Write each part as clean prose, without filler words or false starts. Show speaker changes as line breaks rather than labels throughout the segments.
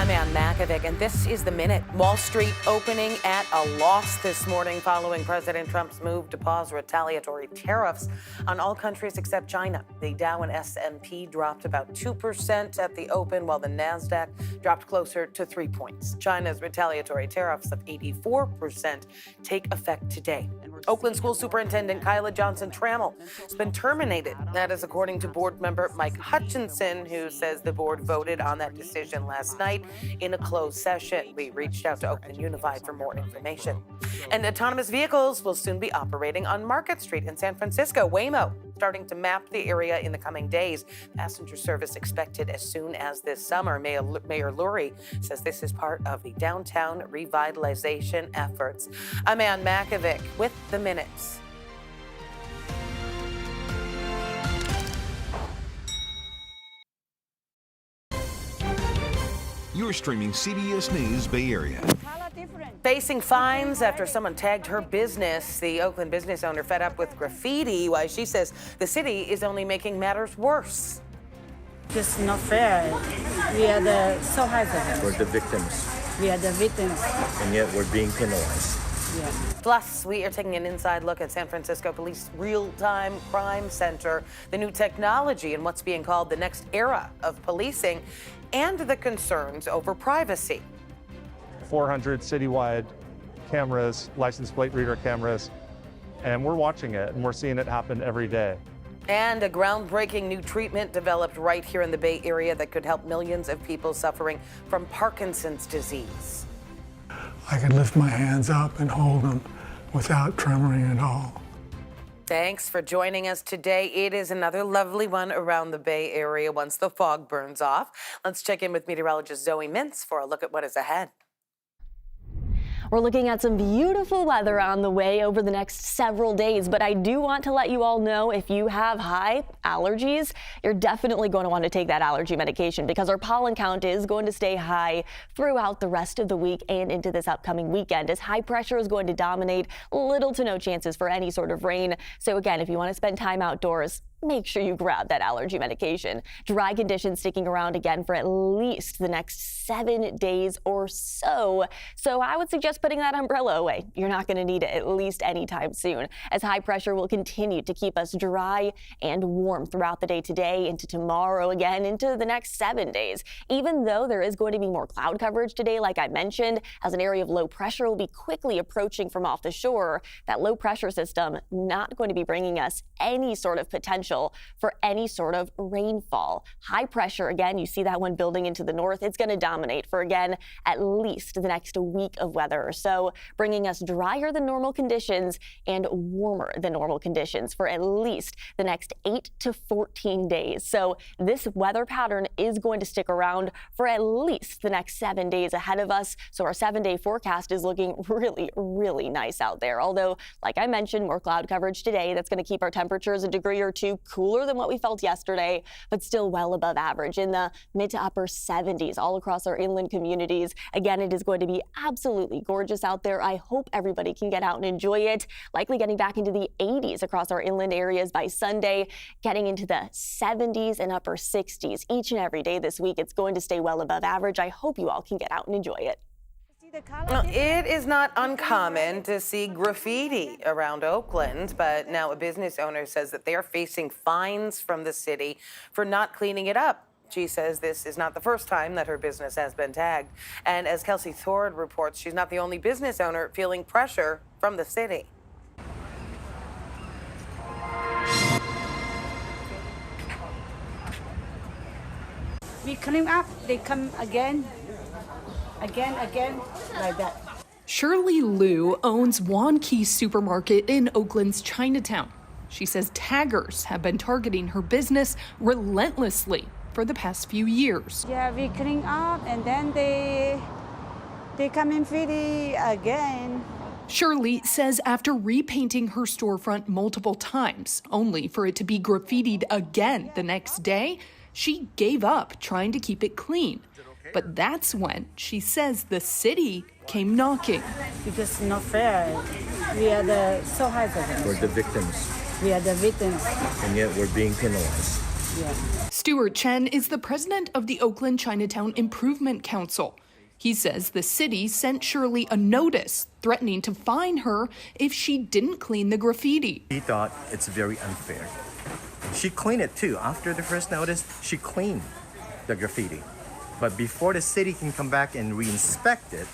I'm Ann Makovic, and this is The Minute. Wall Street opening at a loss this morning following President Trump's move to pause retaliatory tariffs on all countries except China. The Dow and S&P dropped about 2% at the open, while the NASDAQ dropped closer to 3 points. China's retaliatory tariffs of 84% take effect today. Oakland School Superintendent Kyla Johnson-Trammell has been terminated. That is according to board member Mike Hutchinson, who says the board voted on that decision last night in a closed session. We reached out to Oakland Unified for more information. And autonomous vehicles will soon be operating on Market Street in San Francisco. Waymo starting to map the area in the coming days. Passenger service expected as soon as this summer. Mayor Lurie says this is part of the downtown revitalization efforts. I'm Ann Makovic with The Minutes.
You're streaming CBS News Bay Area.
Facing fines after someone tagged her business, the Oakland business owner fed up with graffiti, while she says the city is only making matters worse.
It's not fair. We are the survivors.
We're the victims.
We are the victims.
And yet we're being penalized.
Yeah.
Plus, we are taking an inside look at San Francisco Police Real-Time Crime Center, the new technology and what's being called the next era of policing, and the concerns over privacy.
400 citywide cameras, license plate reader cameras, and we're watching it, and we're seeing it happen every day.
And a groundbreaking new treatment developed right here in the Bay Area that could help millions of people suffering from Parkinson's disease.
I could lift my hands up and hold them without tremoring at all.
Thanks for joining us today. It is another lovely one around the Bay Area once the fog burns off. Let's check in with meteorologist Zoe Mintz for a look at what is ahead.
We're looking at some beautiful weather on the way over the next several days, but I do want to let you all know if you have high allergies, you're definitely going to want to take that allergy medication because our pollen count is going to stay high throughout the rest of the week and into this upcoming weekend as high pressure is going to dominate, little to no chances for any sort of rain. So again, if you want to spend time outdoors, make sure you grab that allergy medication. Dry conditions sticking around again for at least the next 7 days or so. So I would suggest putting that umbrella away. You're not going to need it at least anytime soon, as high pressure will continue to keep us dry and warm throughout the day today, into tomorrow, again into the next 7 days. Even though there is going to be more cloud coverage today, like I mentioned, as an area of low pressure will be quickly approaching from off the shore, that low pressure system not going to be bringing us any sort of potential for any sort of rainfall. High pressure, again, you see that one building into the north. It's going to dominate for, again, at least the next week of weather or so, bringing us drier than normal conditions and warmer than normal conditions for at least the next 8 to 14 days. So this weather pattern is going to stick around for at least the next 7 days ahead of us. So our 7-day forecast is looking really, really nice out there. Although, like I mentioned, more cloud coverage today. That's going to keep our temperatures a degree or two cooler than what we felt yesterday, but still well above average in the mid to upper 70s all across our inland communities. Again, it is going to be absolutely gorgeous out there. I hope everybody can get out and enjoy it. Likely getting back into the 80s across our inland areas by Sunday, getting into the 70s and upper 60s each and every day this week. It's going to stay well above average. I hope you all can get out and enjoy it.
It is not uncommon to see graffiti around Oakland, but now a business owner says that they are facing fines from the city for not cleaning it up. She says this is not the first time that her business has been tagged. And as Kelsey Thorad reports, she's not the only business owner feeling pressure from the city.
We clean up, they come again, like that.
Shirley Liu owns Wan Key Supermarket in Oakland's Chinatown. She says taggers have been targeting her business relentlessly for the past few years.
Yeah, we clean up and then they come in graffiti again.
Shirley says after repainting her storefront multiple times, only for it to be graffitied again the next day, she gave up trying to keep it clean. But that's when she says the city came knocking.
Because it's not fair. We are the survivors.
We're the victims.
We are the victims.
And yet we're being penalized.
Yeah.
Stuart Chen is the president of the Oakland Chinatown Improvement Council. He says the city sent Shirley a notice threatening to fine her if she didn't clean the graffiti.
He thought it's very unfair. She cleaned it too. After the first notice, she cleaned the graffiti. But before the city can come back and re-inspect it,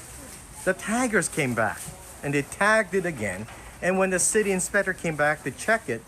the taggers came back and they tagged it again. And when the city inspector came back to check it,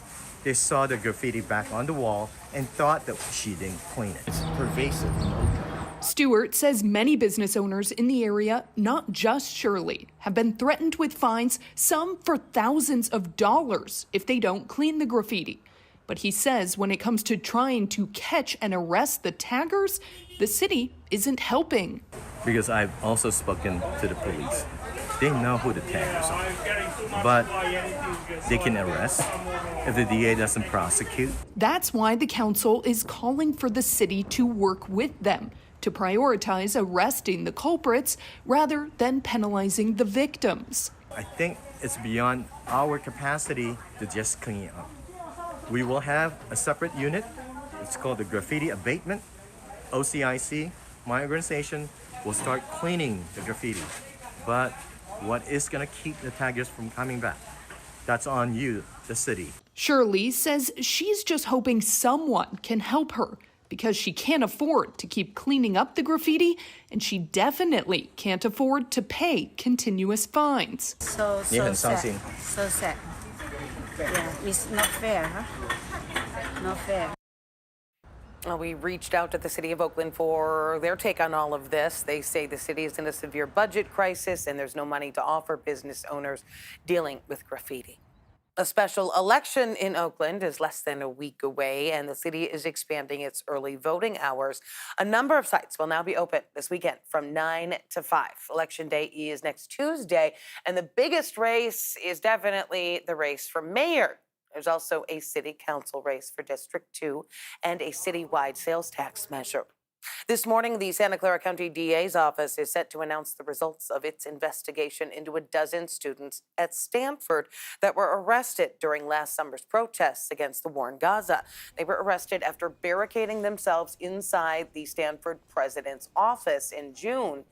they saw the graffiti back on the wall and thought that she didn't clean it. It's pervasive in Oakland.
Stewart says many business owners in the area, not just Shirley, have been threatened with fines, some for thousands of dollars if they don't clean the graffiti. But he says when it comes to trying to catch and arrest the taggers, the city isn't helping.
Because I've also spoken to the police. They know who the taggers are, but they can arrest if the DA doesn't prosecute.
That's why the council is calling for the city to work with them to prioritize arresting the culprits rather than penalizing the victims.
I think it's beyond our capacity to just clean it up. We will have a separate unit. It's called the Graffiti Abatement. OCIC, my organization, will start cleaning the graffiti. But what is going to keep the taggers from coming back? That's on you, the city.
Shirley says she's just hoping someone can help her because she can't afford to keep cleaning up the graffiti, and she definitely can't afford to pay continuous fines.
So sad. So sad. Yeah, it's not fair, huh? Not fair.
Well, we reached out to the city of Oakland for their take on all of this. They say the city is in a severe budget crisis and there's no money to offer business owners dealing with graffiti. A special election in Oakland is less than a week away, and the city is expanding its early voting hours. A number of sites will now be open this weekend from 9 to 5. Election day is next Tuesday, and the biggest race is definitely the race for mayor. There's also a city council race for District 2 and a citywide sales tax measure. This morning, the Santa Clara County DA's office is set to announce the results of its investigation into a dozen students at Stanford that were arrested during last summer's protests against the war in Gaza. They were arrested after barricading themselves inside the Stanford president's office in June.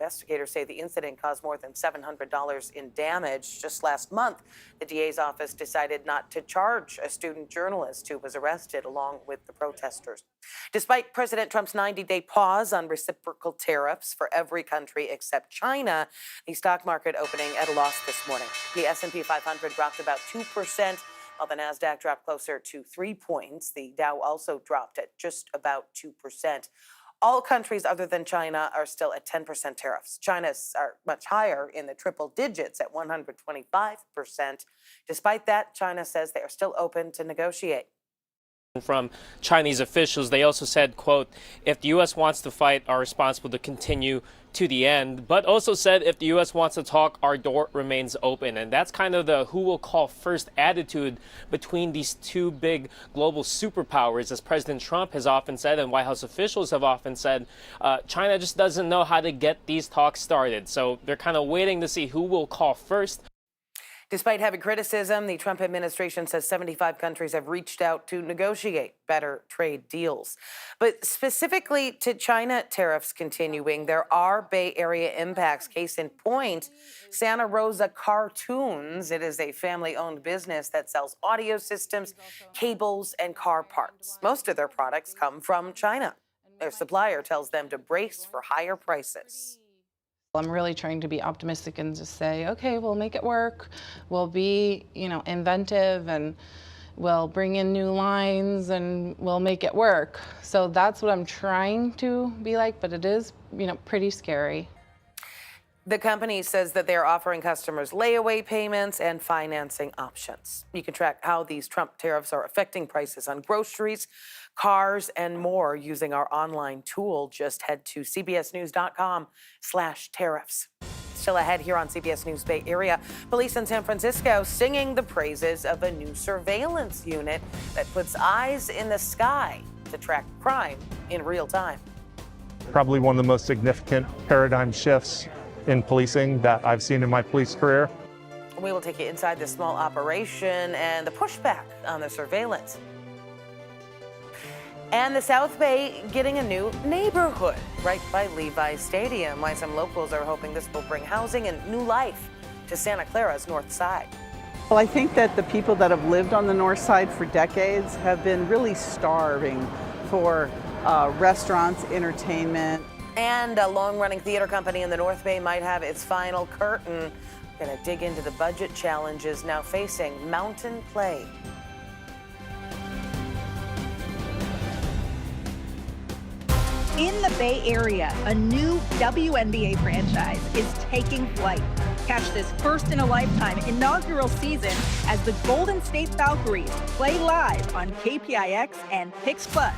Investigators say the incident caused more than $700 in damage. Just last month, the DA's office decided not to charge a student journalist who was arrested along with the protesters. Despite President Trump's 90-day pause on reciprocal tariffs for every country except China, the stock market opening at a loss this morning. The S&P 500 dropped about 2%, while the NASDAQ dropped closer to 3 points. The Dow also dropped at just about 2%. All countries other than China are still at 10% tariffs. China's are much higher in the triple digits at 125%. Despite that, China says they are still open to negotiate.
From Chinese officials, they also said, quote, if the U.S. wants to fight, are responsible to continue to the end, but also said if the U.S. wants to talk, our door remains open. And that's kind of the who will call first attitude between these two big global superpowers. As President Trump has often said and White House officials have often said, China just doesn't know how to get these talks started. So they're kind of waiting to see who will call first.
Despite heavy criticism, the Trump administration says 75 countries have reached out to negotiate better trade deals. But specifically to China tariffs continuing, there are Bay Area impacts. Case in point, Santa Rosa Cartoons. It is a family-owned business that sells audio systems, cables, and car parts. Most of their products come from China. Their supplier tells them to brace for higher prices.
I'm really trying to be optimistic and just say, okay, we'll make it work. We'll be, inventive, and we'll bring in new lines and we'll make it work. So that's what I'm trying to be like, but it is, pretty scary.
The company says that they're offering customers layaway payments and financing options. You can track how these Trump tariffs are affecting prices on groceries, cars, and more using our online tool. Just head to cbsnews.com/tariffs. Still ahead here on CBS News Bay Area, police in San Francisco singing the praises of a new surveillance unit that puts eyes in the sky to track crime in real time.
Probably one of the most significant paradigm shifts in policing that I've seen in my police career.
We will take you inside this small operation and the pushback on the surveillance. And the South Bay getting a new neighborhood right by Levi Stadium. Why some locals are hoping this will bring housing and new life to Santa Clara's north side.
Well, I think that the people that have lived on the north side for decades have been really starving for restaurants, entertainment.
And a long-running theater company in the North Bay might have its final curtain. We're going to dig into the budget challenges now facing Mountain Play.
In the Bay Area, a new WNBA franchise is taking flight. Catch this first-in-a-lifetime inaugural season as the Golden State Valkyries play live on KPIX and Pix Plus.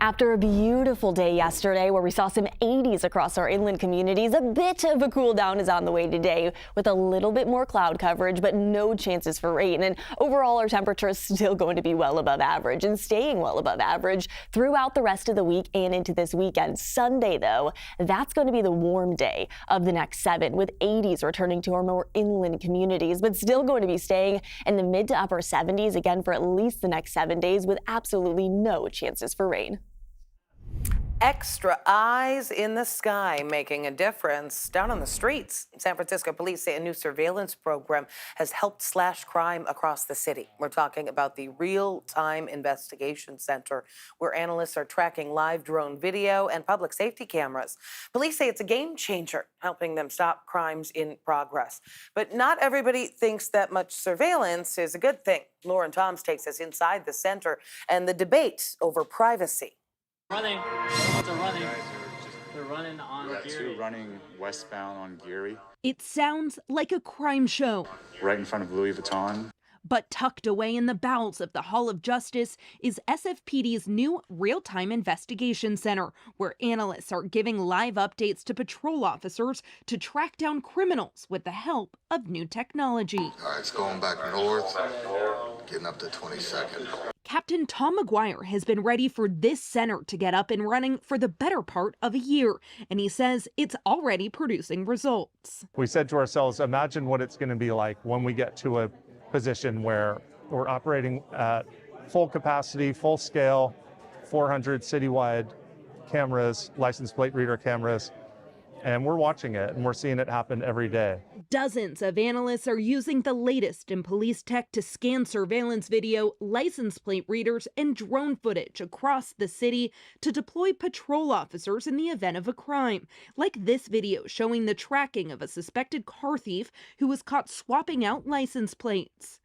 After a beautiful day yesterday where we saw some 80s across our inland communities, a bit of a cool down is on the way today with a little bit more cloud coverage, but no chances for rain. And overall, our temperature is still going to be well above average and staying well above average throughout the rest of the week and into this weekend. Sunday, though, that's going to be the warm day of the next 7, with 80s returning to our more inland communities, but still going to be staying in the mid to upper 70s again for at least the next 7 days with absolutely no chances for rain.
Extra eyes in the sky making a difference down on the streets. San Francisco police say a new surveillance program has helped slash crime across the city. We're talking about the Real-Time Investigation Center, where analysts are tracking live drone video and public safety cameras. Police say it's a game changer, helping them stop crimes in progress. But not everybody thinks that much surveillance is a good thing. Lauren Toms takes us inside the center and the debate over privacy.
Running. They're running. They're running on Geary.
Two running westbound on Geary.
It sounds like a crime show.
Right in front of Louis Vuitton.
But tucked away in the bowels of the Hall of Justice is SFPD's new Real-Time Investigation Center, where analysts are giving live updates to patrol officers to track down criminals with the help of new technology.
All right, it's going back north, getting up to 22nd. Captain Tom McGuire has been ready for this center to get up and running for the better part of a year, and he says it's already producing results.
We said to ourselves, imagine what it's going to be like when we get to a position where we're operating at full capacity, full scale, 400 citywide cameras, license plate reader cameras, and we're watching it and we're seeing it happen every day.
Dozens of analysts are using the latest in police tech to scan surveillance video, license plate readers, and drone footage across the city to deploy patrol officers in the event of a crime, like this video showing the tracking of a suspected car thief who was caught swapping out license plates.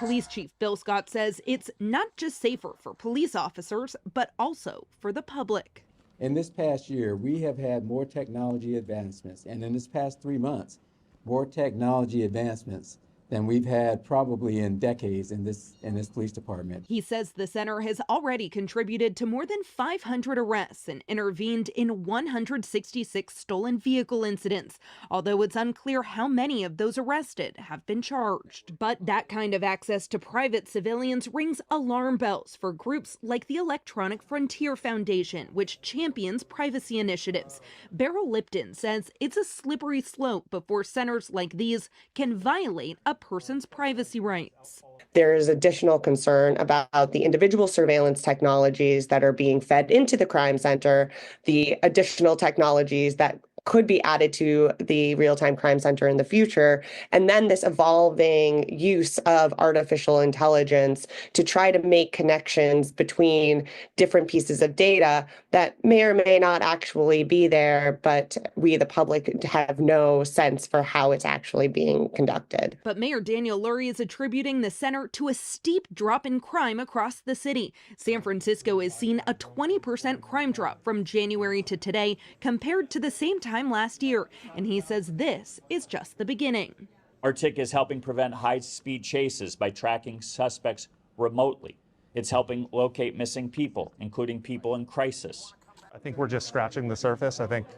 Police Chief Bill Scott says it's not just safer for police officers, but also for the public.
In this past year, we have had more technology advancements, and in this past 3 months, more technology advancements than we've had probably in decades in this police department.
He says the center has already contributed to more than 500 arrests and intervened in 166 stolen vehicle incidents, although it's unclear how many of those arrested have been charged. But that kind of access to private civilians rings alarm bells for groups like the Electronic Frontier Foundation, which champions privacy initiatives. Beryl Lipton says it's a slippery slope before centers like these can violate a person's privacy rights.
There is additional concern about the individual surveillance technologies that are being fed into the crime center, the additional technologies that could be added to the real-time crime center in the future, and then this evolving use of artificial intelligence to try to make connections between different pieces of data that may or may not actually be there, but we, the public, have no sense for how it's actually being conducted.
But Mayor Daniel Lurie is attributing the center to a steep drop in crime across the city. San Francisco has seen a 20% crime drop from January to today compared to the same time last year, and he says this is just the beginning.
Our TIC is helping prevent high-speed chases by tracking suspects remotely. It's helping locate missing people, including people in crisis.
I think we're just scratching the surface. I think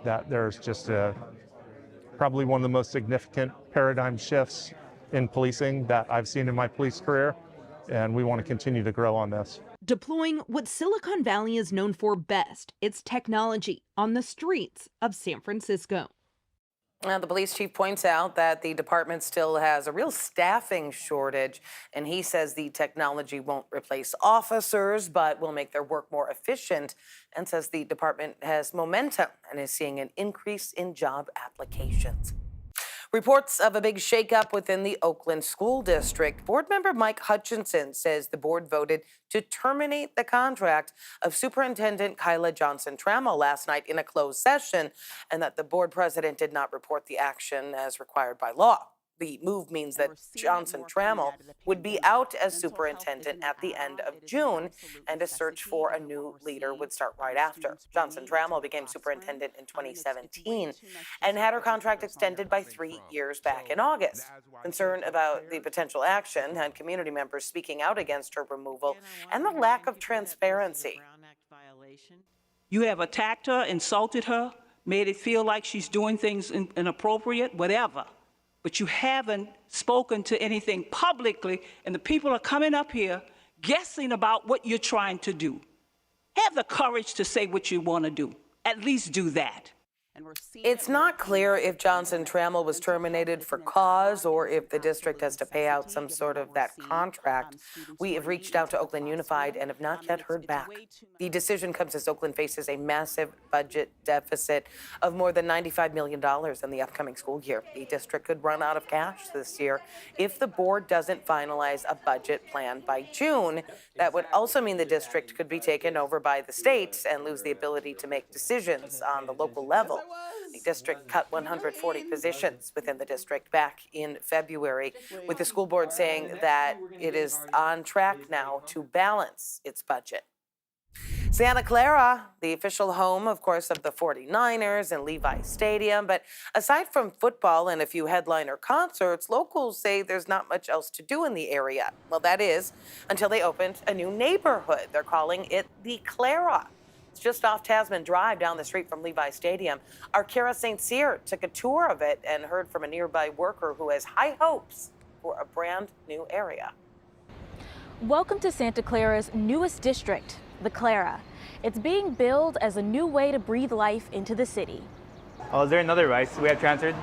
that there's just probably one of the most significant paradigm shifts in policing that I've seen in my police career, and we want to continue to grow on this.
Deploying what Silicon Valley is known for best, its technology, on the streets of San Francisco.
Now, the police chief points out that the department still has a real staffing shortage, and he says the technology won't replace officers, but will make their work more efficient, and says the department has momentum and is seeing an increase in job applications. Reports of a big shakeup within the Oakland School District. Board member Mike Hutchinson says the board voted to terminate the contract of Superintendent Kyla Johnson-Trammell last night in a closed session, and that the board president did not report the action as required by law. The move means that Johnson-Trammell would be out as superintendent at the end of June, and a search for a new leader would start right after. Johnson-Trammell became superintendent in 2017 and had her contract extended by 3 years back in August. Concern about the potential action had community members speaking out against her removal and the lack of transparency.
You have attacked her, insulted her, made it feel like she's doing things inappropriate, whatever. But you haven't spoken to anything publicly, and the people are coming up here guessing about what you're trying to do. Have the courage to say what you want to do. At least do that.
It's not clear if Johnson-Trammell was terminated for cause or if the district has to pay out some sort of that contract. We have reached out to Oakland Unified and have not yet heard back. The decision comes as Oakland faces a massive budget deficit of more than $95 million in the upcoming school year. The district could run out of cash this year if the board doesn't finalize a budget plan by June. That would also mean the district could be taken over by the state and lose the ability to make decisions on the local level. The district cut 140 positions within the district back in February, with the school board saying that it is on track now to balance its budget. Santa Clara, the official home, of course, of the 49ers and Levi Stadium. But aside from football and a few headliner concerts, locals say there's not much else to do in the area. Well, that is until they opened a new neighborhood. They're calling it the Clara. It's just off Tasman Drive down the street from Levi Stadium. Our Kara St. Cyr took a tour of it and heard from a nearby worker who has high hopes for a brand new area.
Welcome to Santa Clara's newest district, the Clara. It's being billed as a new way to breathe life into the city.
Oh, is there another rice we have transferred?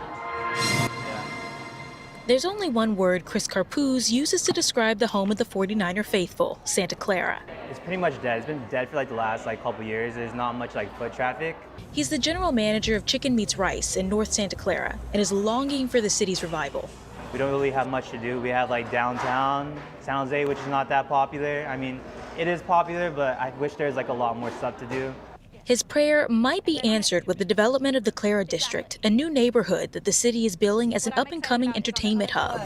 There's only one word Chris Carpuz uses to describe the home of the 49er faithful, Santa Clara.
It's pretty much dead. It's been dead for like the last couple years. There's not much foot traffic.
He's the general manager of Chicken Meets Rice in North Santa Clara and is longing for the city's revival.
We don't really have much to do. We have downtown San Jose, which is not that popular. I mean, it is popular, but I wish there's a lot more stuff to do.
His prayer might be answered with the development of the Clara District, a new neighborhood that the city is billing as an up-and-coming entertainment hub.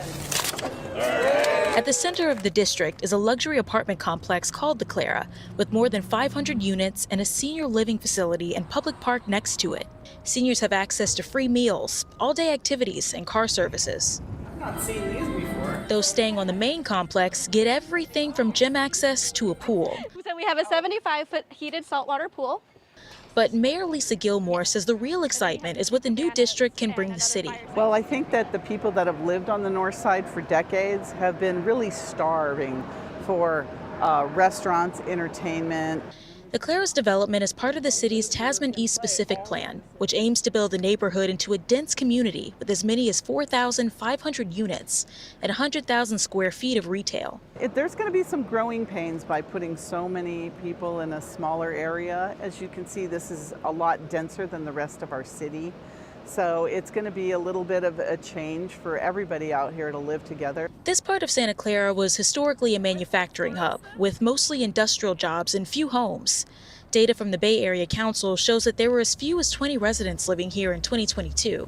At the center of the district is a luxury apartment complex called the Clara, with more than 500 units and a senior living facility and public park next to it. Seniors have access to free meals, all-day activities, and car services.
I've not seen these before.
Those staying on the main complex get everything from gym access to a pool.
So we have a 75-foot heated saltwater pool.
But Mayor Lisa Gilmore says the real excitement is what the new district can bring the city.
Well, I think that the people that have lived on the north side for decades have been really starving for restaurants, entertainment.
The Clara's development is part of the city's Tasman East Specific Plan, which aims to build the neighborhood into a dense community with as many as 4,500 units and 100,000 square feet of retail.
There's going to be some growing pains by putting so many people in a smaller area. As you can see, this is a lot denser than the rest of our city. So it's going to be a little bit of a change for everybody out here to live together.
This part of Santa Clara was historically a manufacturing hub, with mostly industrial jobs and few homes. Data from the Bay Area Council shows that there were as few as 20 residents living here in 2022.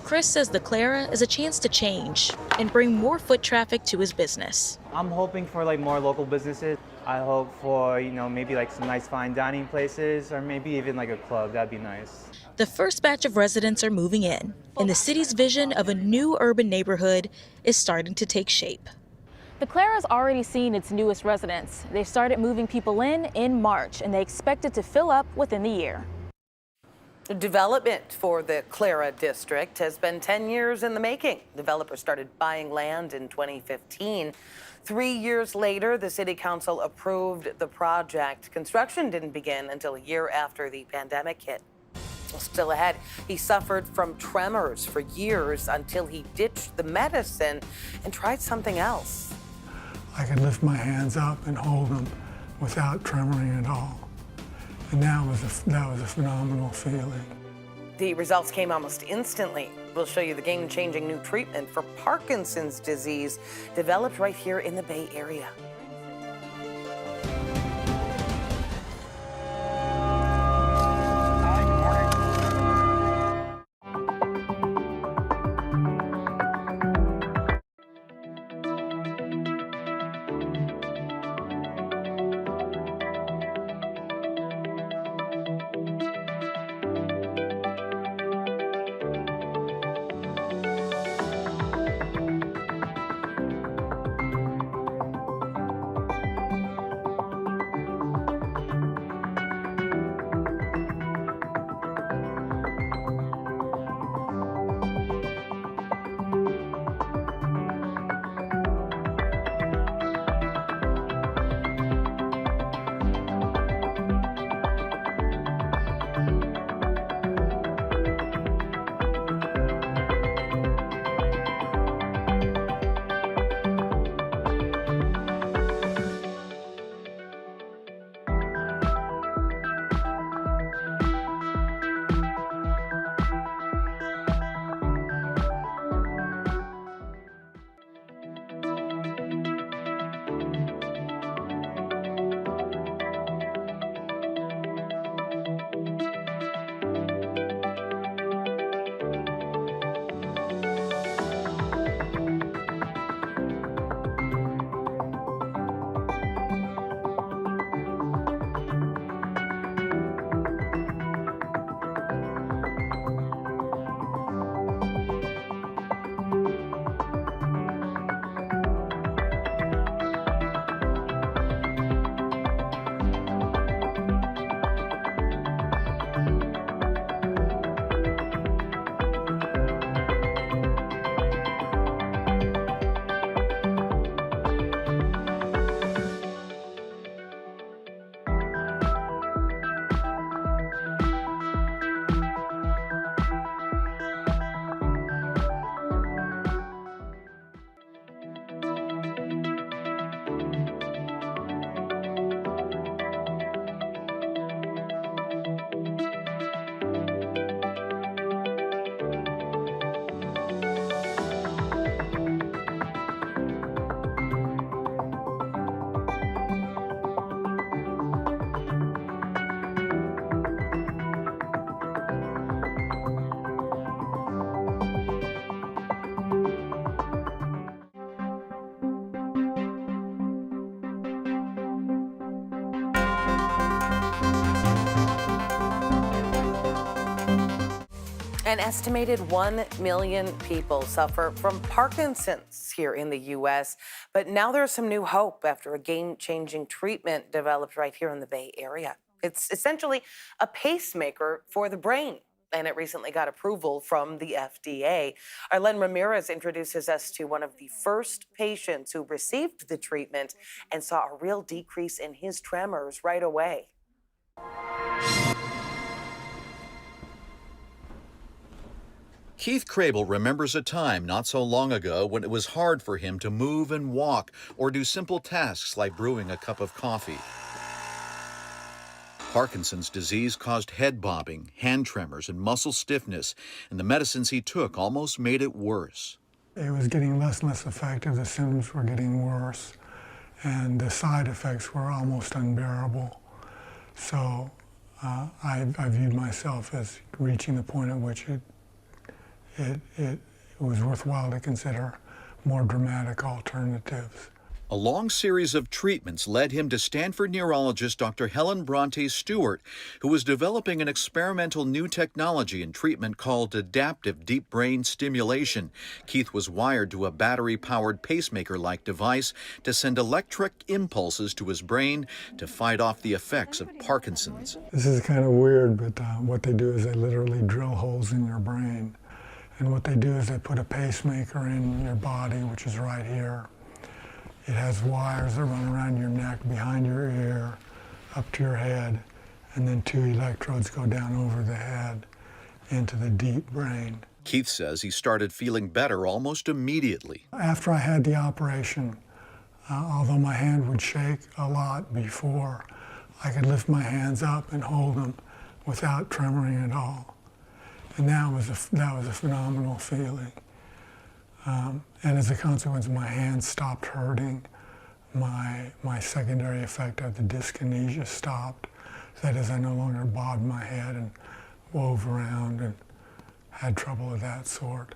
Chris says the Clara is a chance to change and bring more foot traffic to his business.
I'm hoping for more local businesses. I hope for, maybe some nice fine dining places, or maybe even a club. That'd be nice.
The first batch of residents are moving in, and the city's vision of a new urban neighborhood is starting to take shape.
The Clara's already seen its newest residents. They started moving people in March, and they expect it to fill up within the year.
Development for the Clara district has been 10 years in the making. Developers started buying land in 2015. 3 years later, the city council approved the project. Construction didn't begin until a year after the pandemic hit. Still ahead, he suffered from tremors for years until he ditched the medicine and tried something else.
I could lift my hands up and hold them without tremoring at all. And that was a phenomenal feeling.
The results came almost instantly. We'll show you the game-changing new treatment for Parkinson's disease developed right here in the Bay Area. An estimated 1 million people suffer from Parkinson's here in the U.S., but now there's some new hope after a game-changing treatment developed right here in the Bay Area. It's essentially a pacemaker for the brain, and it recently got approval from the FDA. Arlen Ramirez introduces us to one of the first patients who received the treatment and saw a real decrease in his tremors right away.
Keith Crable remembers a time not so long ago when it was hard for him to move and walk or do simple tasks like brewing a cup of coffee. Parkinson's disease caused head bobbing, hand tremors, and muscle stiffness, and the medicines he took almost made it worse.
It was getting less and less effective, the symptoms were getting worse, and the side effects were almost unbearable. So I viewed myself as reaching the point at which it was worthwhile to consider more dramatic alternatives.
A long series of treatments led him to Stanford neurologist Dr. Helen Bronte Stewart, who was developing an experimental new technology in treatment called adaptive deep brain stimulation. Keith was wired to a battery-powered pacemaker-like device to send electric impulses to his brain to fight off the effects of Parkinson's.
This is kind of weird, but what they do is they literally drill holes in your brain. And what they do is they put a pacemaker in your body, which is right here. It has wires that run around your neck, behind your ear, up to your head, and then 2 electrodes go down over the head into the deep brain.
Keith says he started feeling better almost immediately.
After I had the operation, although my hand would shake a lot before, I could lift my hands up and hold them without tremoring at all. And that was a phenomenal feeling. And as a consequence, my hands stopped hurting. My secondary effect of the dyskinesia stopped. That is, I no longer bobbed my head and wove around and had trouble of that sort.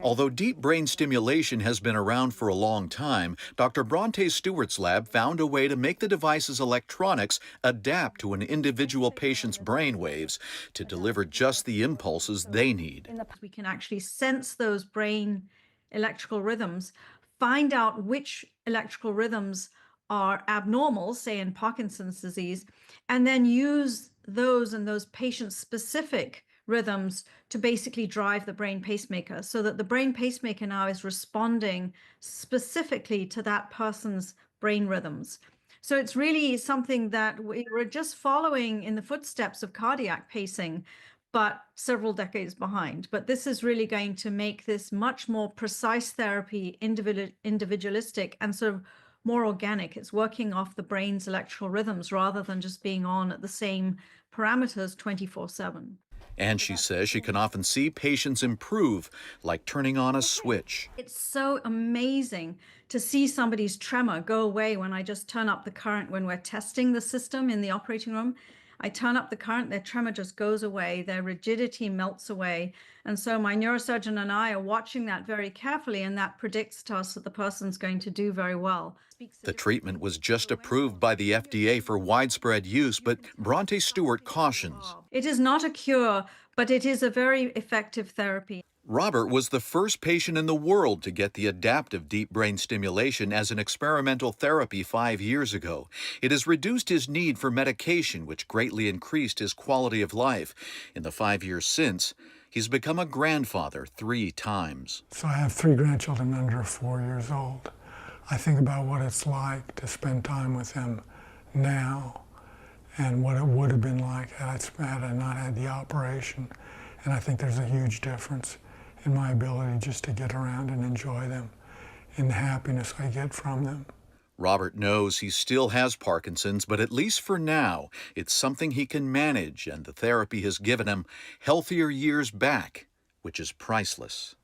Although deep brain stimulation has been around for a long time, Dr. Bronte Stewart's lab found a way to make the device's electronics adapt to an individual patient's brain waves to deliver just the impulses they need.
We can actually sense those brain electrical rhythms, find out which electrical rhythms are abnormal, say in Parkinson's disease, and then use those and those patient-specific rhythms to basically drive the brain pacemaker, so that the brain pacemaker now is responding specifically to that person's brain rhythms. So it's really something that we're just following in the footsteps of cardiac pacing, but several decades behind. But this is really going to make this much more precise therapy, individualistic, and sort of more organic. It's working off the brain's electrical rhythms rather than just being on at the same parameters 24/7.
And she says she can often see patients improve, like turning on a switch.
It's so amazing to see somebody's tremor go away when I just turn up the current. When we're testing the system in the operating room, I turn up the current, their tremor just goes away, their rigidity melts away. And so my neurosurgeon and I are watching that very carefully, and that predicts to us that the person's going to do very well.
The treatment was just approved by the FDA for widespread use, but Bronte Stewart cautions.
It is not a cure, but it is a very effective therapy.
Robert was the first patient in the world to get the adaptive deep brain stimulation as an experimental therapy 5 years ago. It has reduced his need for medication, which greatly increased his quality of life. In the 5 years since, he's become a grandfather 3 times.
So I have 3 grandchildren under 4 years old. I think about what it's like to spend time with them now and what it would have been like had I not had the operation. And I think there's a huge difference in my ability just to get around and enjoy them and the happiness I get from them.
Robert knows he still has Parkinson's, but at least for now, it's something he can manage, and the therapy has given him healthier years back, which is priceless.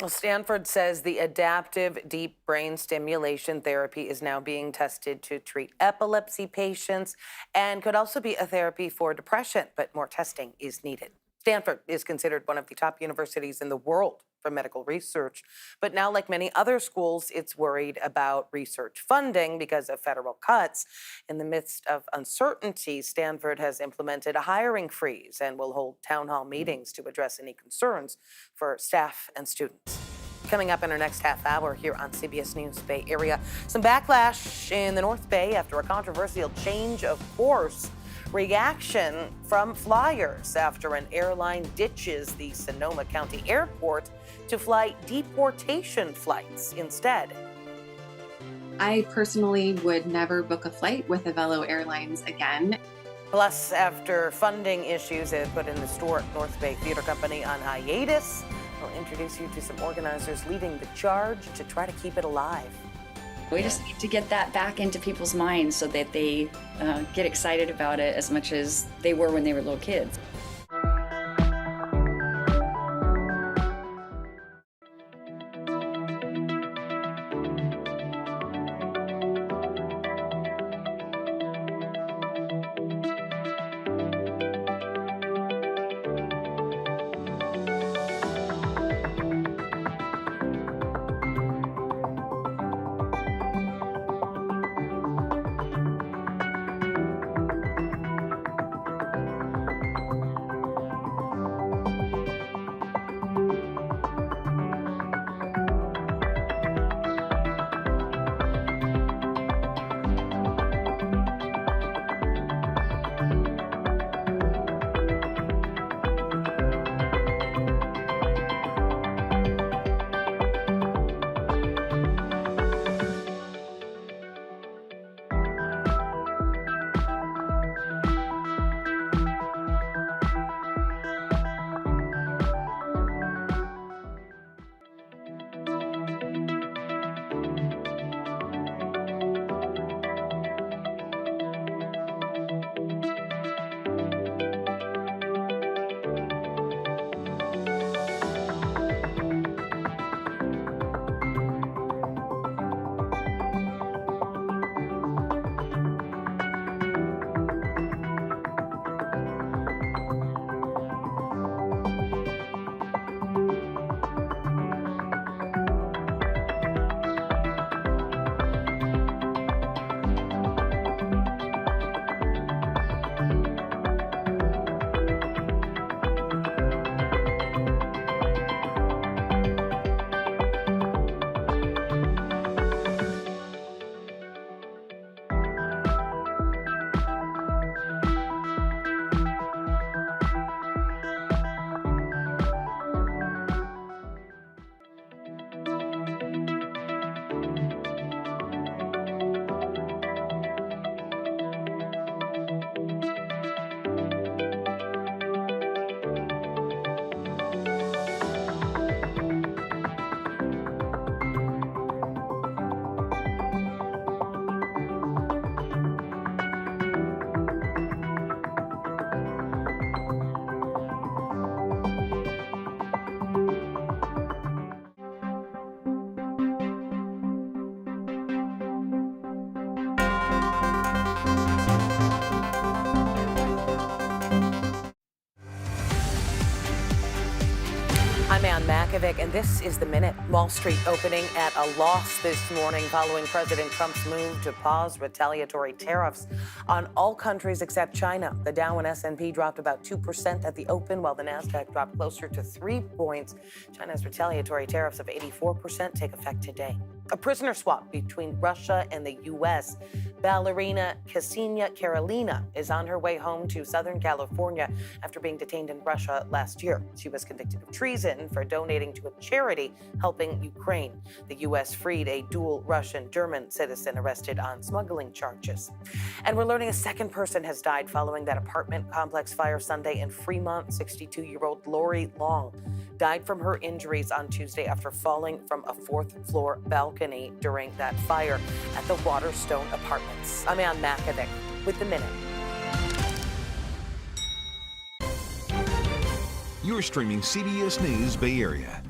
Well, Stanford says the adaptive deep brain stimulation therapy is now being tested to treat epilepsy patients and could also be a therapy for depression, but more testing is needed. Stanford is considered one of the top universities in the world for medical research. But now, like many other schools, it's worried about research funding because of federal cuts. In the midst of uncertainty, Stanford has implemented a hiring freeze and will hold town hall meetings to address any concerns for staff and students. Coming up in our next half hour here on CBS News Bay Area, some backlash in the North Bay after a controversial change of course. Reaction from flyers after an airline ditches the Sonoma County Airport to fly deportation flights instead.
I personally would never book a flight with Avelo Airlines again.
Plus, after funding issues have put an historic North Bay Theater Company on hiatus, we'll introduce you to some organizers leading the charge to try to keep it alive.
We just need to get that back into people's minds so that they get excited about it as much as they were when they were little kids.
I'm Ann Makovic, and this is The Minute. Wall Street opening at a loss this morning following President Trump's move to pause retaliatory tariffs on all countries except China. The Dow and S&P dropped about 2% at the open, while the Nasdaq dropped closer to 3 points. China's retaliatory tariffs of 84% take effect today. A prisoner swap between Russia and the U.S. Ballerina Ksenia Karelina is on her way home to Southern California after being detained in Russia last year. She was convicted of treason for donating to a charity helping Ukraine. The U.S. freed a dual Russian-German citizen arrested on smuggling charges. And we're learning a second person has died following that apartment complex fire Sunday in Fremont. 62-year-old Lori Long died from her injuries on Tuesday after falling from a fourth-floor balcony during that fire at the Waterstone Apartments. I'm Ann Makovic with The Minute.
You're streaming CBS News Bay Area.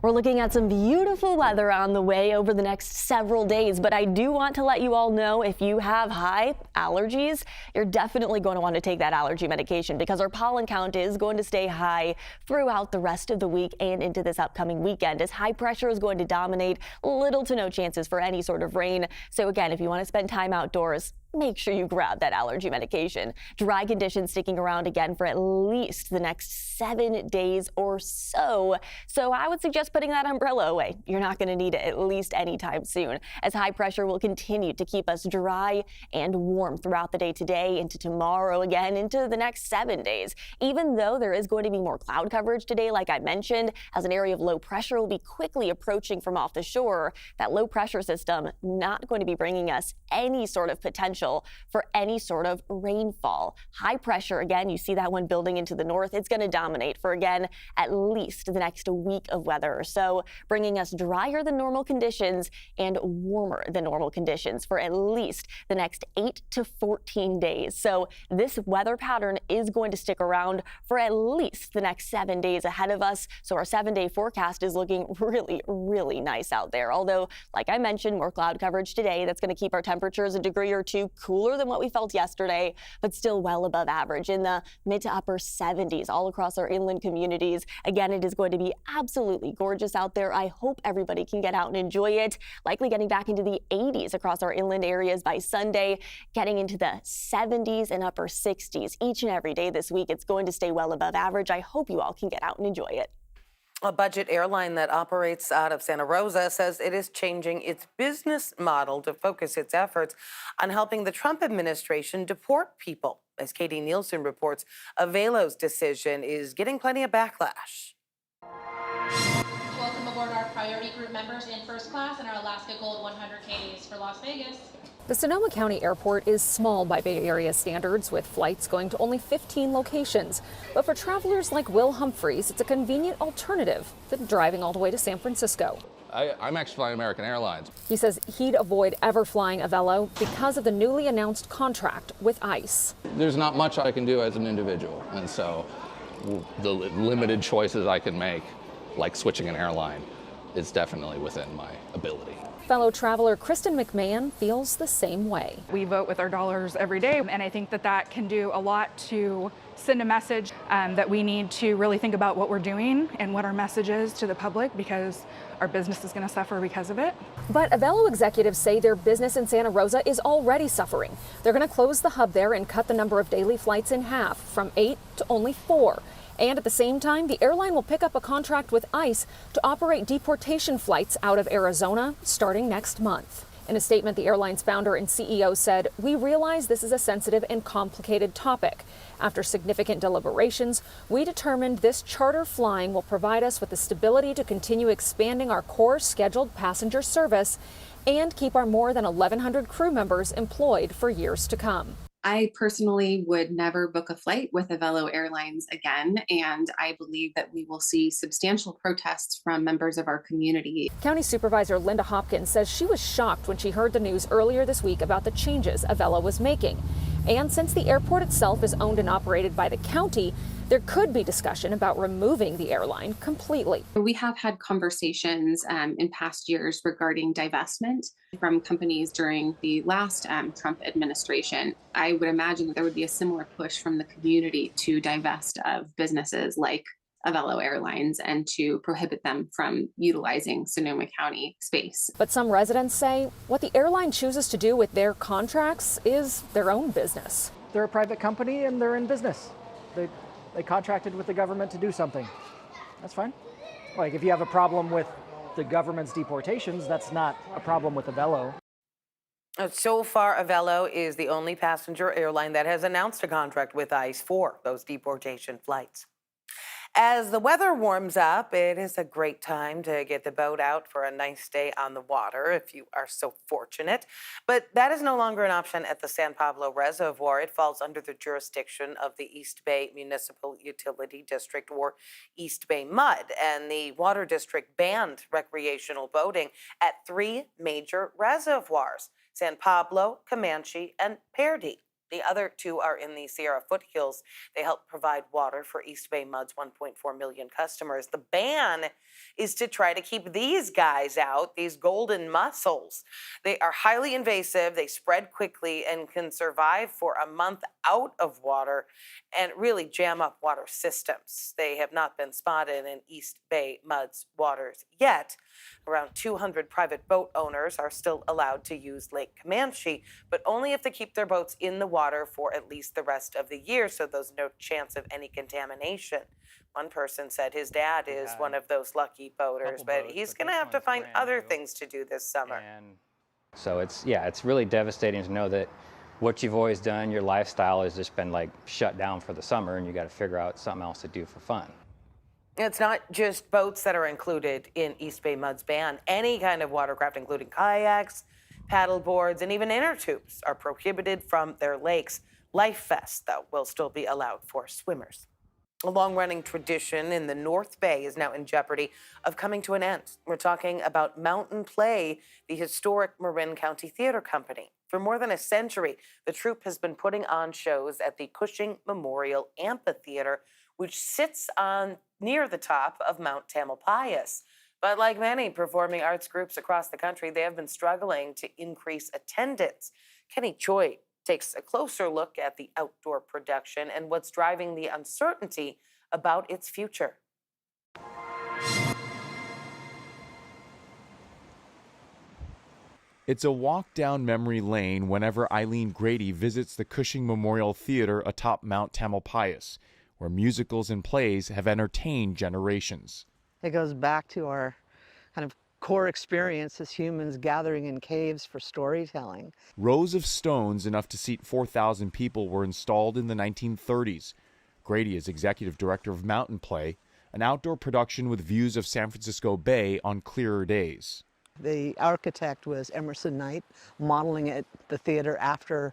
We're looking at some beautiful weather on the way over the next several days, but I do want to let you all know if you have high allergies, you're definitely going to want to take that allergy medication because our pollen count is going to stay high throughout the rest of the week and into this upcoming weekend as high pressure is going to dominate, little to no chances for any sort of rain. So again, if you want to spend time outdoors, make sure you grab that allergy medication. Dry conditions sticking around again for at least the next 7 days or so. So I would suggest putting that umbrella away. You're not going to need it at least anytime soon, as high pressure will continue to keep us dry and warm throughout the day today, into tomorrow, again into the next 7 days. Even though there is going to be more cloud coverage today, like I mentioned, as an area of low pressure will be quickly approaching from off the shore, that low pressure system not going to be bringing us any sort of potential for any sort of rainfall. High pressure, again, you see that one building into the north. It's going to dominate for, again, at least the next week of weather or so, bringing us drier than normal conditions and warmer than normal conditions for at least the next 8 to 14 days. So this weather pattern is going to stick around for at least the next 7 days ahead of us. So our 7-day forecast is looking really, really nice out there. Although, like I mentioned, more cloud coverage today. That's going to keep our temperatures a degree or two cooler than what we felt yesterday, but still well above average in the mid to upper 70s all across our inland communities. Again, it is going to be absolutely gorgeous out there. I hope everybody can get out and enjoy it. Likely getting back into the 80s across our inland areas by Sunday, getting into the 70s and upper 60s each and every day this week. It's going to stay well above average. I hope you all can get out and enjoy it.
A budget airline that operates out of Santa Rosa says it is changing its business model to focus its efforts on helping the Trump administration deport people. As Katie Nielsen reports, Avelo's decision is getting plenty of backlash.
Welcome aboard our priority group members in first class and our Alaska Gold 100Ks for Las Vegas.
The Sonoma County Airport is small by Bay Area standards, with flights going to only 15 locations. But for travelers like Will Humphreys, it's a convenient alternative to driving all the way to San Francisco.
I'm actually flying American Airlines.
He says he'd avoid ever flying Avelo because of the newly announced contract with ICE.
There's not much I can do as an individual, and so the limited choices I can make, like switching an airline, is definitely within my ability.
Fellow traveler Kristen McMahon feels the same way.
We vote with our dollars every day, and I think that can do a lot to send a message that we need to really think about what we're doing and what our message is to the public, because our business is going to suffer because of it.
But Avelo executives say their business in Santa Rosa is already suffering. They're going to close the hub there and cut the number of daily flights in half, from 8 to only 4. And at the same time, the airline will pick up a contract with ICE to operate deportation flights out of Arizona starting next month. In a statement, the airline's founder and CEO said, "We realize this is a sensitive and complicated topic. After significant deliberations, we determined this charter flying will provide us with the stability to continue expanding our core scheduled passenger service and keep our more than 1,100 crew members employed for years to come."
I personally would never book a flight with Avelo Airlines again, and I believe that we will see substantial protests from members of our community.
County Supervisor Linda Hopkins says she was shocked when she heard the news earlier this week about the changes Avelo was making. And since the airport itself is owned and operated by the county, there could be discussion about removing the airline completely.
We have had conversations in past years regarding divestment from companies during the last Trump administration. I would imagine that there would be a similar push from the community to divest of businesses like Avelo Airlines and to prohibit them from utilizing Sonoma County space.
But some residents say what the airline chooses to do with their contracts is their own business.
They're a private company and they're in business. They contracted with the government to do something. That's fine. Like if you have a problem with the government's deportations, that's not a problem with Avelo.
So far, Avelo is the only passenger airline that has announced a contract with ICE for those deportation flights. As the weather warms up, it is a great time to get the boat out for a nice day on the water if you are so fortunate. But that is no longer an option at the San Pablo Reservoir. It falls under the jurisdiction of the East Bay Municipal Utility District, or East Bay MUD, and the Water District banned recreational boating at 3 major reservoirs: San Pablo, Comanche, and Pardee. The other two are in the Sierra foothills. They help provide water for East Bay Mud's 1.4 million customers. The ban is to try to keep these guys out, these golden mussels. They are highly invasive, they spread quickly, and can survive for a month out of water and really jam up water systems. They have not been spotted in East Bay Mud's waters yet. Around 200 private boat owners are still allowed to use Lake Comanche, but only if they keep their boats in the water for at least the rest of the year, so there's no chance of any contamination. One person said his dad is one of those lucky boaters, but he's going to have to find other things to do this summer.
So it's really devastating to know that what you've always done, your lifestyle has just been like shut down for the summer, and you got to figure out something else to do for fun.
It's not just boats that are included in East Bay Mud's ban. Any kind of watercraft, including kayaks, paddle boards, and even inner tubes, are prohibited from their lakes. Life vests, though, will still be allowed for swimmers. A long-running tradition in the North Bay is now in jeopardy of coming to an end. We're talking about Mountain Play, the historic Marin County Theater Company. For more than a century, the troupe has been putting on shows at the Cushing Memorial Amphitheater, which sits on near the top of Mount Tamalpais. But like many performing arts groups across the country, they have been struggling to increase attendance. Kenny Choi takes a closer look at the outdoor production and what's driving the uncertainty about its future.
It's a walk down memory lane whenever Eileen Grady visits the Cushing Memorial Theater atop Mount Tamalpais, where musicals and plays have entertained generations.
It goes back to our kind of core experience as humans gathering in caves for storytelling.
Rows of stones enough to seat 4,000 people were installed in the 1930s. Grady is executive director of Mountain Play, an outdoor production with views of San Francisco Bay on clearer days.
The architect was Emerson Knight, modeling it, the theater after,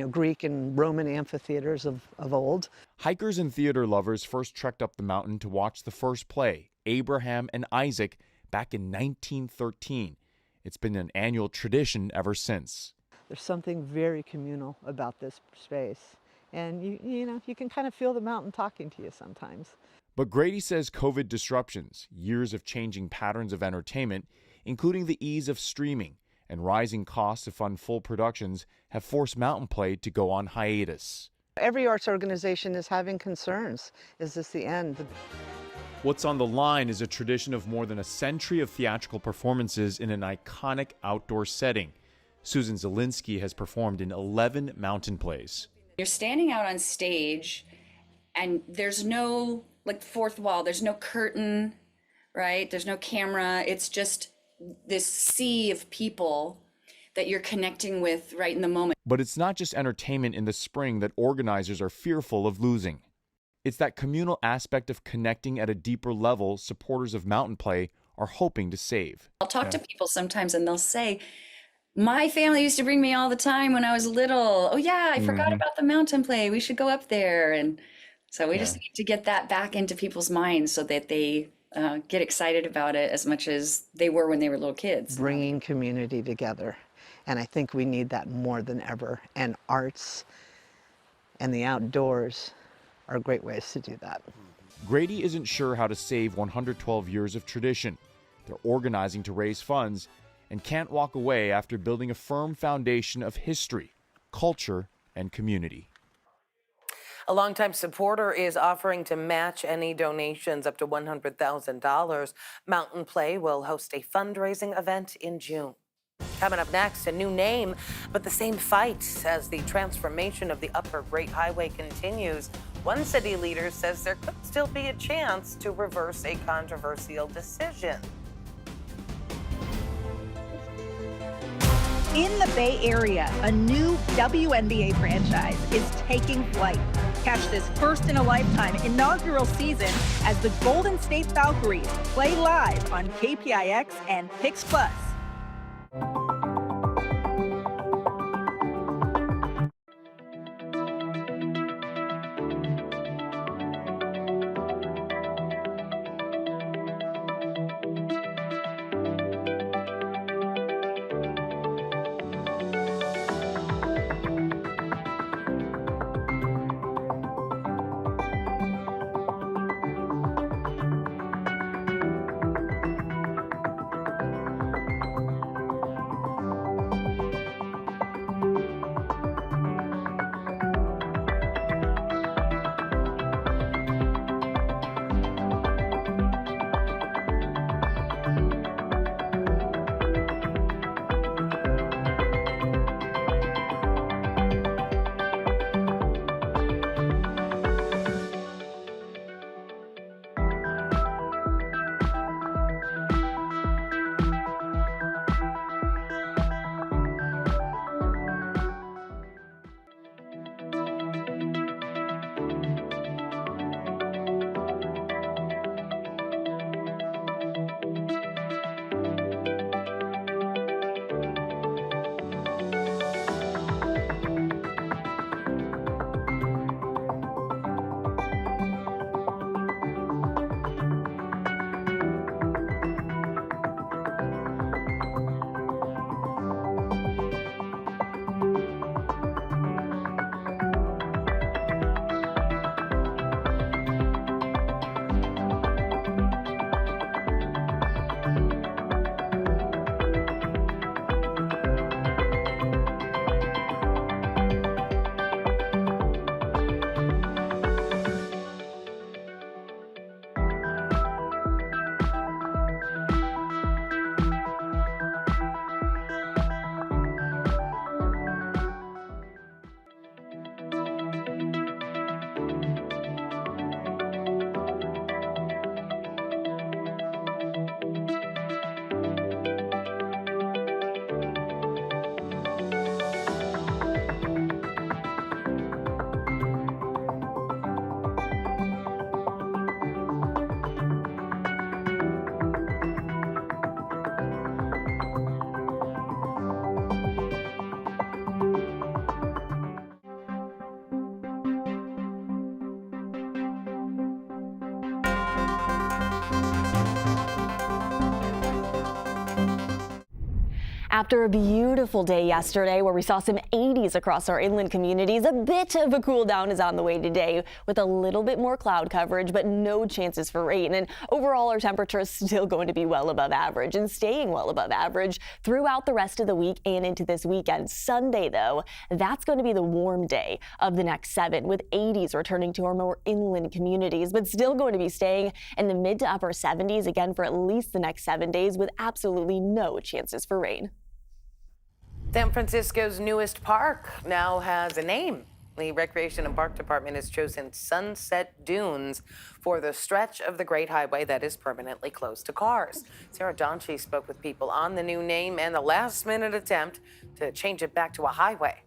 Greek and Roman amphitheaters of old.
Hikers and theater lovers first trekked up the mountain to watch the first play, Abraham and Isaac, back in 1913. It's been an annual tradition ever since.
There's something very communal about this space. And you can kind of feel the mountain talking to you sometimes.
But Grady says COVID disruptions, years of changing patterns of entertainment, including the ease of streaming and rising costs to fund full productions, have forced Mountain Play to go on hiatus.
Every arts organization is having concerns. Is this the end?
What's on the line is a tradition of more than a century of theatrical performances in an iconic outdoor setting. Susan Zielinski has performed in 11 mountain plays.
You're standing out on stage and there's no fourth wall, there's no curtain, right? There's no camera. It's just this sea of people that you're connecting with right in the moment.
But it's not just entertainment in the spring that organizers are fearful of losing. It's that communal aspect of connecting at a deeper level supporters of Mountain Play are hoping to save.
I'll talk to people sometimes and they'll say, my family used to bring me all the time when I was little. Oh yeah, I forgot about the Mountain Play. We should go up there. And so we just need to get that back into people's minds so that they get excited about it as much as they were when they were little kids.
Bringing community together. And I think we need that more than ever. And arts and the outdoors are great ways to do that.
Grady isn't sure how to save 112 years of tradition. They're organizing to raise funds and can't walk away after building a firm foundation of history, culture, and community.
A longtime supporter is offering to match any donations up to $100,000. Mountain Play will host a fundraising event in June. Coming up next, a new name, but the same fight as the transformation of the Upper Great Highway continues. One city leader says there could still be a chance to reverse a controversial decision.
In the Bay Area, a new WNBA franchise is taking flight. Catch this first-in-a-lifetime inaugural season as the Golden State Valkyries play live on KPIX and Pix Plus.
After a beautiful day yesterday where we saw some 80s across our inland communities, a bit of a cool down is on the way today with a little bit more cloud coverage, but no chances for rain. And overall, our temperature is still going to be well above average and staying well above average throughout the rest of the week and into this weekend. Sunday, though, that's going to be the warm day of the next 7, with 80s returning to our more inland communities, but still going to be staying in the mid to upper 70s again for at least the next 7 days with absolutely no chances for rain.
San Francisco's newest park now has a name. The Recreation and Park Department has chosen Sunset Dunes for the stretch of the Great Highway that is permanently closed to cars. Sarah Donchie spoke with people on the new name and the last-minute attempt to change it back to a highway.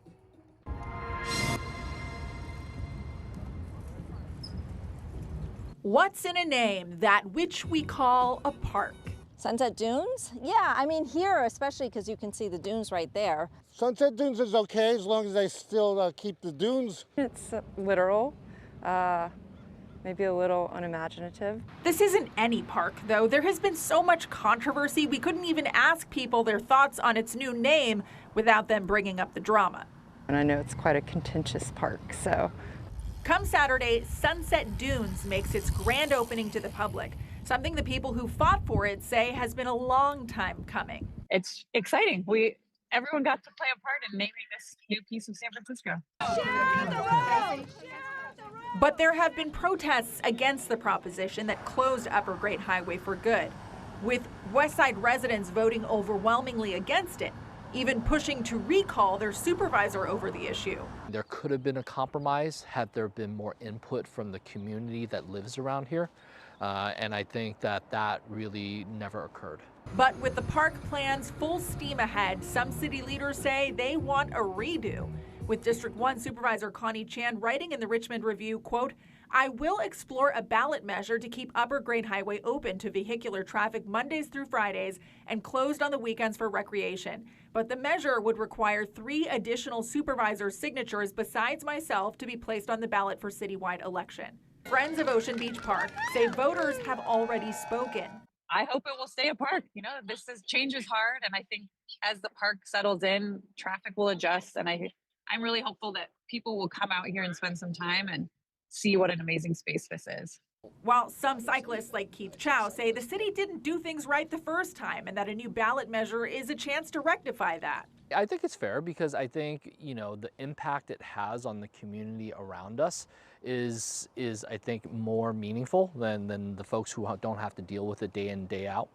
What's in a name? That which we call a park.
Sunset Dunes? Yeah, I mean here especially because you can see the dunes right there.
Sunset Dunes is okay as long as they still keep the dunes.
It's literal, maybe a little unimaginative.
This isn't any park, though. There has been so much controversy, we couldn't even ask people their thoughts on its new name without them bringing up the drama.
And I know it's quite a contentious park, so.
Come Saturday, Sunset Dunes makes its grand opening to the public, something the people who fought for it say has been a long time coming.
It's exciting. Everyone got to play a part in naming this new piece of San Francisco.
But there have been protests against the proposition that closed Upper Great Highway for good, with West Side residents voting overwhelmingly against it, even pushing to recall their supervisor over the issue.
There could have been a compromise had there been more input from the community that lives around here. And I think that really never occurred.
But with the park plans full steam ahead, some city leaders say they want a redo. With District 1 Supervisor Connie Chan writing in the Richmond Review, quote, "I will explore a ballot measure to keep Upper Great Highway open to vehicular traffic Mondays through Fridays and closed on the weekends for recreation. But the measure would require 3 additional supervisor signatures besides myself to be placed on the ballot for citywide election." Friends of Ocean Beach Park say voters have already spoken.
I hope it will stay a park. Change is hard, and I think as the park settles in, traffic will adjust, and I'm really hopeful that people will come out here and spend some time and see what an amazing space this is.
While some cyclists like Keith Chow say the city didn't do things right the first time and that a new ballot measure is a chance to rectify that.
I think it's fair because I think, the impact it has on the community around us is I think more meaningful than the folks who don't have to deal with it day in, day out.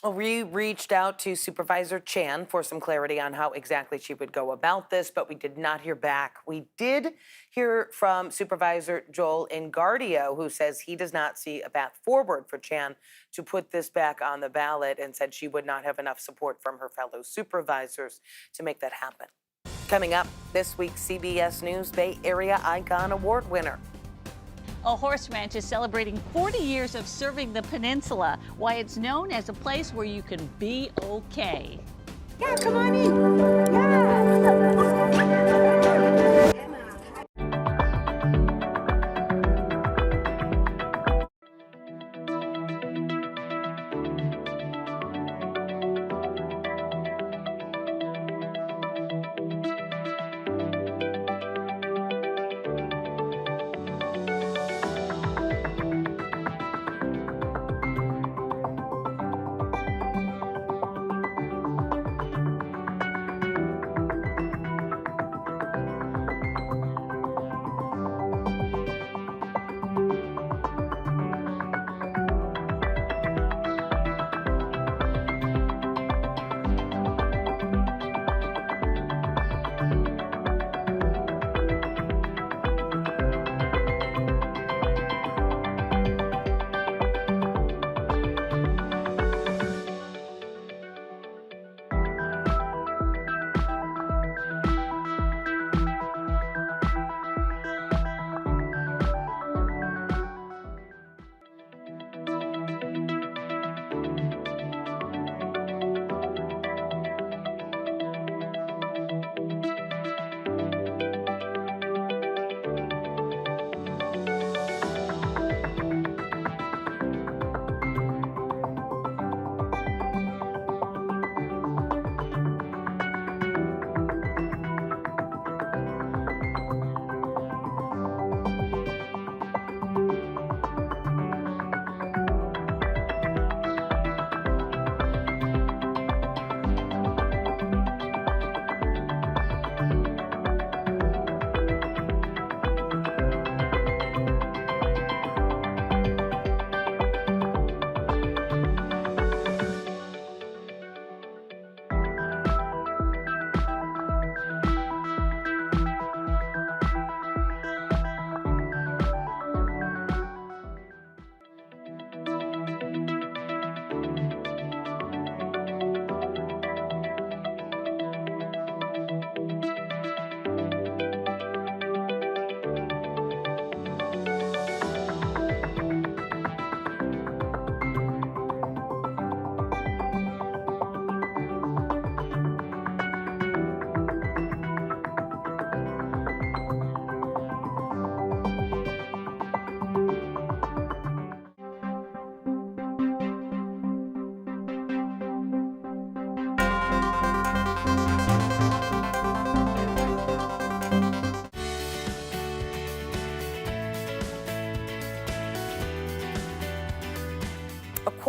We reached out to Supervisor Chan for some clarity on how exactly she would go about this, but we did not hear back. We did hear from Supervisor Joel Engardio, who says he does not see a path forward for Chan to put this back on the ballot, and said she would not have enough support from her fellow supervisors to make that happen. Coming up, this week's CBS News Bay Area Icon Award winner.
A horse ranch is celebrating 40 years of serving the peninsula, why it's known as a place where you can be okay.
Yeah, come on in. Yeah.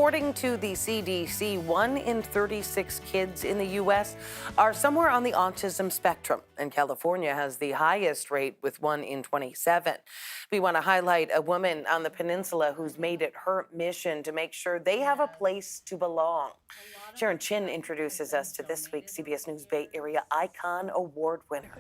According to the CDC, 1 in 36 kids in the U.S. are somewhere on the autism spectrum, and California has the highest rate with 1 in 27. We want to highlight a woman on the peninsula who's made it her mission to make sure they have a place to belong. Sharon Chin introduces us to this week's CBS News Bay Area Icon Award winner.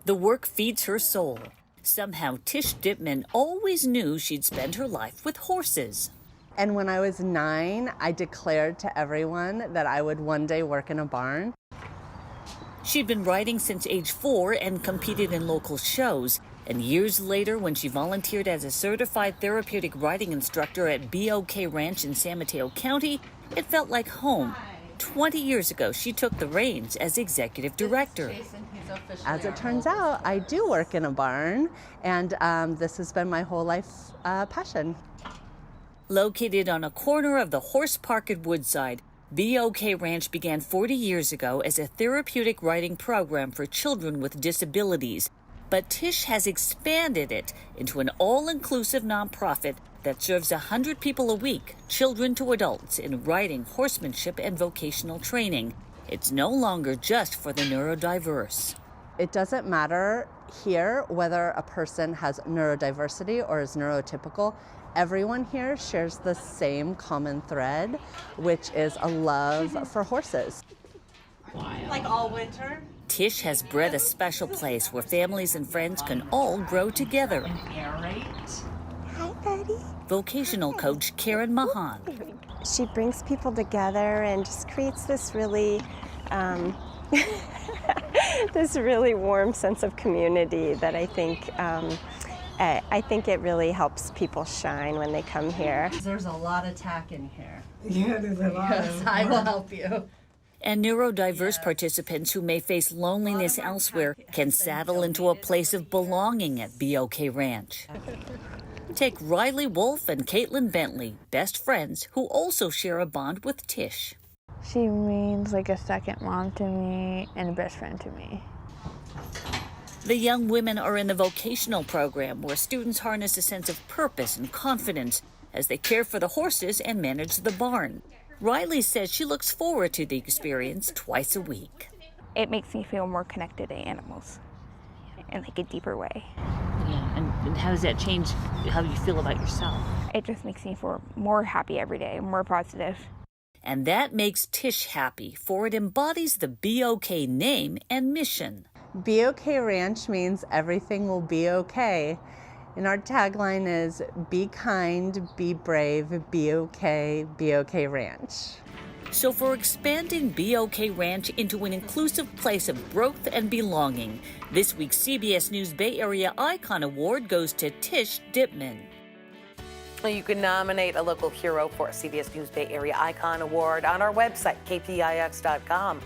The work feeds her soul. Somehow, Tish Dipman always knew she'd spend her life with horses.
And when I was 9, I declared to everyone that I would one day work in a barn.
She'd been riding since age 4 and competed in local shows. And years later, when she volunteered as a certified therapeutic riding instructor at BOK Ranch in San Mateo County, it felt like home. 20 years ago, she took the reins as executive director.
As it turns out, I do work in a barn, and this has been my whole life passion.
Located on a corner of the horse park at Woodside, BOK Ranch began 40 years ago as a therapeutic riding program for children with disabilities. But Tish has expanded it into an all-inclusive nonprofit that serves 100 people a week, children to adults, in riding, horsemanship, and vocational training. It's no longer just for the neurodiverse.
It doesn't matter here whether a person has neurodiversity or is neurotypical. Everyone here shares the same common thread, which is a love for horses. Like all winter?
Tish has bred a special place where families and friends can all grow together.
Hi, Betty.
Vocational coach Karen Mahan.
She brings people together and just creates this really, this really warm sense of community that I think it really helps people shine when they come here.
There's a lot of tack in here.
Yeah, there's a lot.
Yes, I will help you.
And neurodiverse participants who may face loneliness elsewhere can saddle into a place of belonging at BOK Ranch. Take Riley Wolf and Caitlin Bentley, best friends who also share a bond with Tish.
She means like a second mom to me and a best friend to me.
The young women are in the vocational program where students harness a sense of purpose and confidence as they care for the horses and manage the barn. Riley says she looks forward to the experience twice a week.
It makes me feel more connected to animals in like a deeper way.
Yeah, and how does that change how you feel about yourself?
It just makes me feel more happy every day, more positive.
And that makes Tish happy, for it embodies the BOK name and mission.
BOK Ranch means everything will be okay. And our tagline is be kind, be brave, be okay, BOK Ranch.
So for expanding BOK Ranch into an inclusive place of growth and belonging, this week's CBS News Bay Area Icon Award goes to Tish Dipman.
You can nominate a local hero for a CBS News Bay Area Icon Award on our website, kpix.com/icon.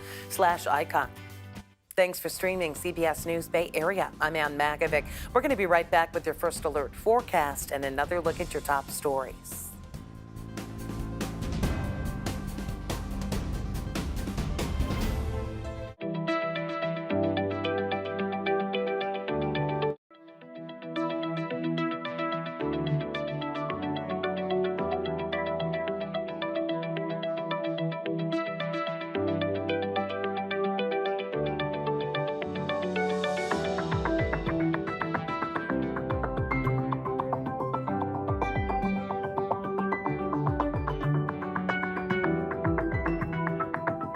Thanks for streaming CBS News Bay Area. I'm Ann Magovic. We're going to be right back with your first alert forecast and another look at your top stories.